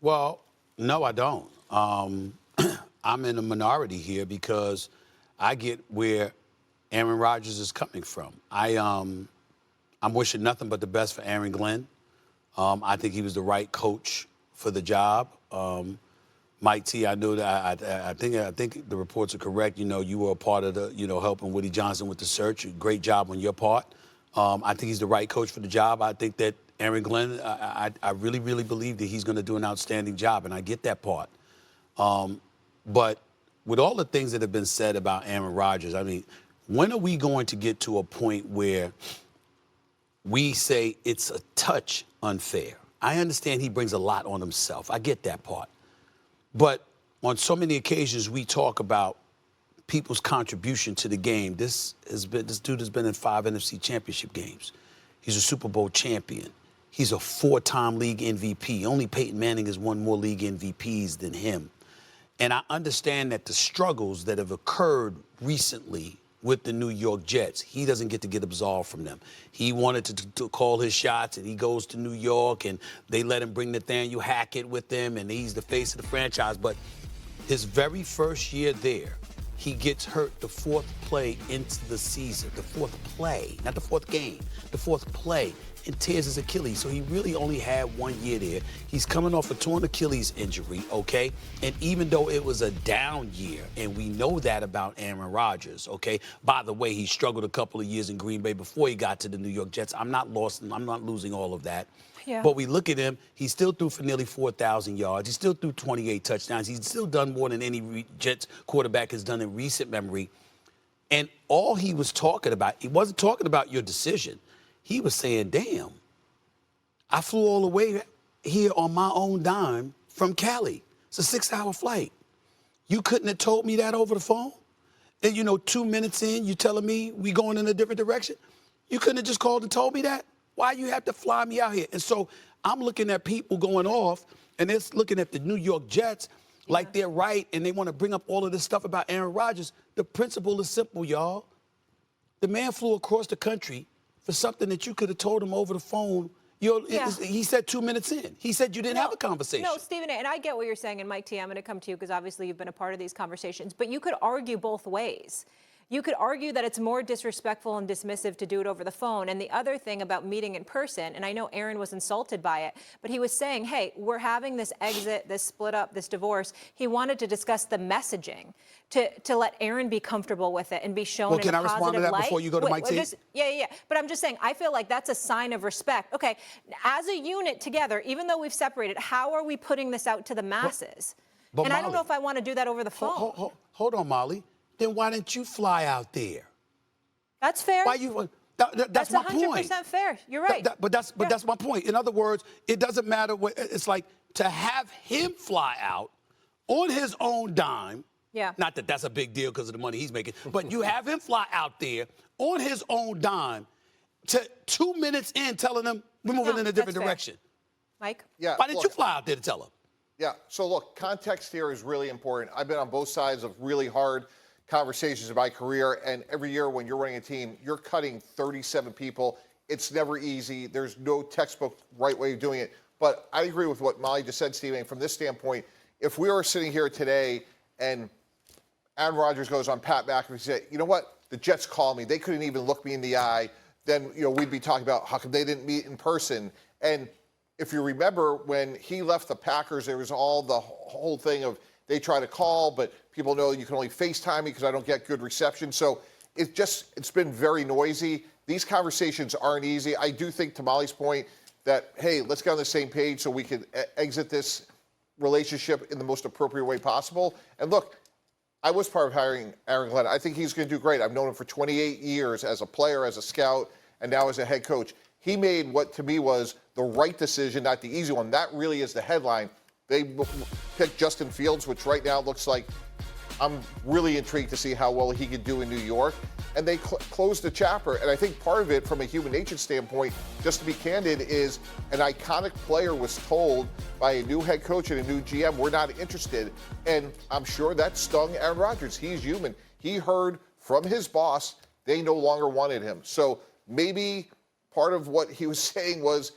Well, no, I don't. I'm in a minority here because I get where Aaron Rodgers is coming from. I'm wishing nothing but the best for Aaron Glenn. I think he was the right coach for the job. Mike T, I know that I think the reports are correct. You know, you were a part of the, helping Woody Johnson with the search. Great job on your part. I think he's the right coach for the job. I think that Aaron Glenn, I really, really believe that he's going to do an outstanding job, and I get that part. But with all the things that have been said about Aaron Rodgers, I mean, when are we going to get to a point where we say it's a touch unfair? I understand he brings a lot on himself. I get that part. But on so many occasions, we talk about people's contribution to the game. This dude has been in 5 NFC championship games. He's a Super Bowl champion. He's a 4-time league MVP. Only Peyton Manning has won more league MVPs than him. And I understand that the struggles that have occurred recently with the New York Jets, he doesn't get to get absolved from them. He wanted to call his shots, and he goes to New York, and they let him bring Nathaniel Hackett with him, and he's the face of the franchise. But his very first year there, he gets hurt the 4th play into the season. The 4th play, not the 4th game, the 4th play, and tears his Achilles. So he really only had 1 year there. He's coming off a torn Achilles injury, okay? And even though it was a down year, and we know that about Aaron Rodgers, okay? By the way, he struggled a couple of years in Green Bay before he got to the New York Jets. I'm not losing all of that. Yeah. But we look at him, he still threw for nearly 4,000 yards. He still threw 28 touchdowns. He's still done more than any Jets quarterback has done in recent memory. And all he was talking about, he wasn't talking about your decision. He was saying, damn, I flew all the way here on my own dime from Cali. It's a 6-hour flight. You couldn't have told me that over the phone? And, 2 minutes in, you telling me we going in a different direction? You couldn't have just called and told me that? Why you have to fly me out here? And so I'm looking at people going off, and they're looking at the New York Jets like they're right, and they want to bring up all of this stuff about Aaron Rodgers. The principle is simple, y'all. The man flew across the country for something that you could have told him over the phone. He said 2 minutes in. He said you didn't have a conversation. No, Stephen, and I get what you're saying. And Mike T, I'm going to come to you because obviously you've been a part of these conversations. But you could argue both ways. You could argue that it's more disrespectful and dismissive to do it over the phone. And the other thing about meeting in person, and I know Aaron was insulted by it, but he was saying, hey, we're having this exit, this split up, this divorce. He wanted to discuss the messaging to let Aaron be comfortable with it and be shown in a positive light. Well, can I respond to that before you go to Mike T? Yeah. But I'm just saying, I feel like that's a sign of respect. Okay, as a unit together, even though we've separated, how are we putting this out to the masses? But and Molly, I don't know if I want to do that over the phone. Hold on, Molly. Then why didn't you fly out there? That's fair. Why you? That's my point. 100% fair. You're right. But that's my point. In other words, it doesn't matter what. It's like to have him fly out on his own dime. Yeah. Not that that's a big deal because of the money he's making, but you have him fly out there on his own dime to 2 minutes in telling him we're moving in a different direction. Mike? Yeah. Why didn't you fly out there to tell him? Yeah. So look, context here is really important. I've been on both sides of really hard conversations in my career, and every year when you're running a team, you're cutting 37 people. It's never easy. There's no textbook right way of doing it. But I agree with what Molly just said, Stephen. From this standpoint, if we were sitting here today and Aaron Rodgers goes on Pat McAfee and say, you know what, the Jets called me. They couldn't even look me in the eye. Then, we'd be talking about how come they didn't meet in person. And if you remember, when he left the Packers, there was all the whole thing of they try to call, but people know you can only FaceTime me because I don't get good reception. So it's been very noisy. These conversations aren't easy. I do think, to Molly's point, that, hey, let's get on the same page so we can exit this relationship in the most appropriate way possible. And look, I was part of hiring Aaron Glenn. I think he's going to do great. I've known him for 28 years as a player, as a scout, and now as a head coach. He made what, to me, was the right decision, not the easy one. That really is the headline. They picked Justin Fields, which right now looks like I'm really intrigued to see how well he could do in New York. And they closed the chapter. And I think part of it, from a human nature standpoint, just to be candid, is an iconic player was told by a new head coach and a new GM, we're not interested. And I'm sure that stung Aaron Rodgers. He's human. He heard from his boss they no longer wanted him. So maybe part of what he was saying was,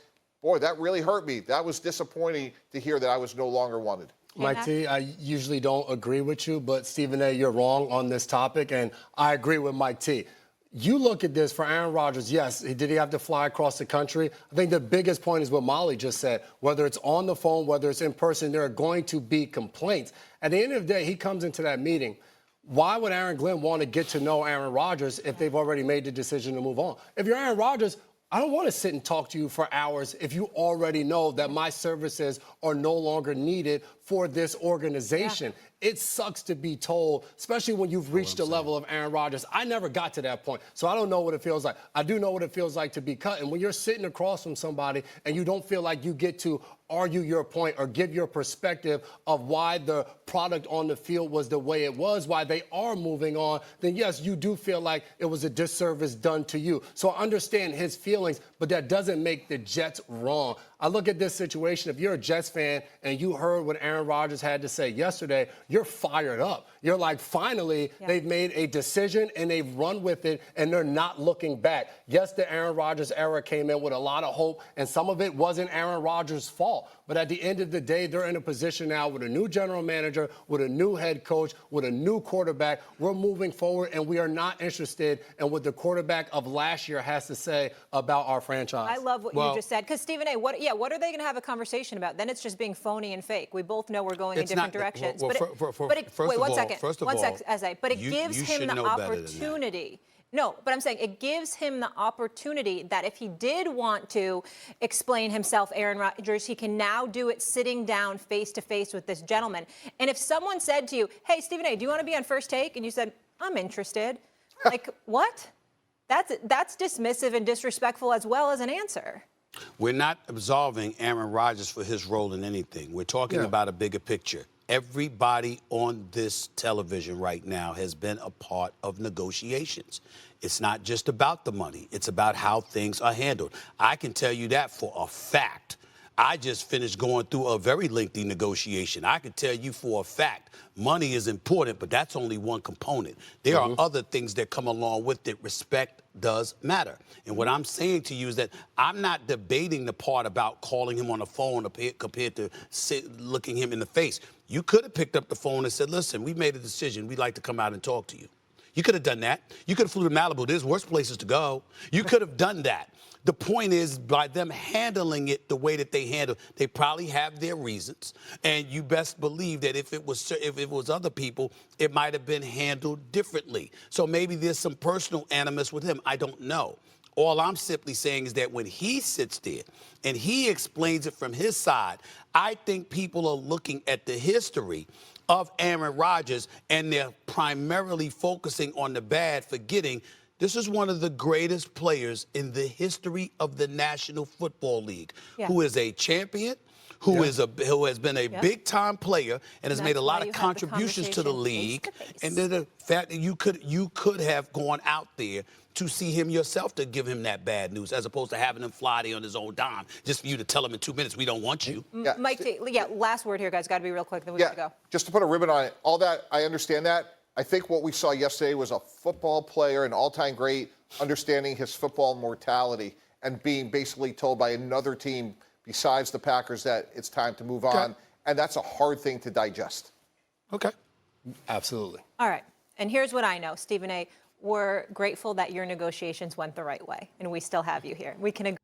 boy, that really hurt me. That was disappointing to hear that I was no longer wanted. Mike T, I usually don't agree with you, but Stephen A., you're wrong on this topic, and I agree with Mike T. You look at this for Aaron Rodgers, yes, did he have to fly across the country? I think the biggest point is what Molly just said. Whether it's on the phone, whether it's in person, there are going to be complaints. At the end of the day, he comes into that meeting. Why would Aaron Glenn want to get to know Aaron Rodgers if they've already made the decision to move on? If you're Aaron Rodgers, I don't want to sit and talk to you for hours if you already know that my services are no longer needed for this organization. Yeah. It sucks to be told, especially when you've reached the level of Aaron Rodgers. I never got to that point, so I don't know what it feels like. I do know what it feels like to be cut. And when you're sitting across from somebody and you don't feel like you get to argue your point or give your perspective of why the product on the field was the way it was, why they are moving on, then yes, you do feel like it was a disservice done to you. So I understand his feelings, but that doesn't make the Jets wrong. I look at this situation. If you're a Jets fan and you heard what Aaron Rodgers had to say yesterday, you're fired up. You're like, finally, they've made a decision and they've run with it and they're not looking back. Yes, the Aaron Rodgers era came in with a lot of hope, and some of it wasn't Aaron Rodgers' fault. But at the end of the day, they're in a position now with a new general manager, with a new head coach, with a new quarterback. We're moving forward, and we are not interested in what the quarterback of last year has to say about our franchise. I love what you just said. Because, Stephen A., what are they going to have a conversation about? Then it's just being phony and fake. We both know we're going in different directions. But it gives him the opportunity. No, but I'm saying it gives him the opportunity that if he did want to explain himself, Aaron Rodgers, he can now do it sitting down face-to-face with this gentleman. And if someone said to you, hey, Stephen A., do you want to be on First Take? And you said, I'm interested. Like, what? That's dismissive and disrespectful as well as an answer. We're not absolving Aaron Rodgers for his role in anything. We're talking about a bigger picture. Everybody on this television right now has been a part of negotiations. It's not just about the money. It's about how things are handled. I can tell you that for a fact. I just finished going through a very lengthy negotiation. I can tell you for a fact, money is important, but that's only one component. There are other things that come along with it. Respect does matter. And what I'm saying to you is that I'm not debating the part about calling him on the phone compared to looking him in the face. You could have picked up the phone and said, listen, we made a decision. We'd like to come out and talk to you. You could have done that. You could have flew to Malibu. There's worse places to go. You could have done that. The point is, by them handling it the way that they handle, they probably have their reasons. And you best believe that if it was other people, it might have been handled differently. So maybe there's some personal animus with him. I don't know. All I'm simply saying is that when he sits there and he explains it from his side, I think people are looking at the history of Aaron Rodgers and they're primarily focusing on the bad, forgetting this is one of the greatest players in the history of the National Football League, who is a champion, who has been a big-time player and has made a lot of contributions to the league. And then the fact that you could have gone out there to see him yourself to give him that bad news, as opposed to having him fly there on his own dime, just for you to tell him in 2 minutes, we don't want you. Mike T., last word here, guys. Got to be real quick, then we got to go. Just to put a ribbon on it, all that, I understand that. I think what we saw yesterday was a football player, an all-time great, understanding his football mortality and being basically told by another team besides the Packers that it's time to move on. And that's a hard thing to digest. Okay. Absolutely. All right. And here's what I know, Stephen A., we're grateful that your negotiations went the right way, and we still have you here. We can agree.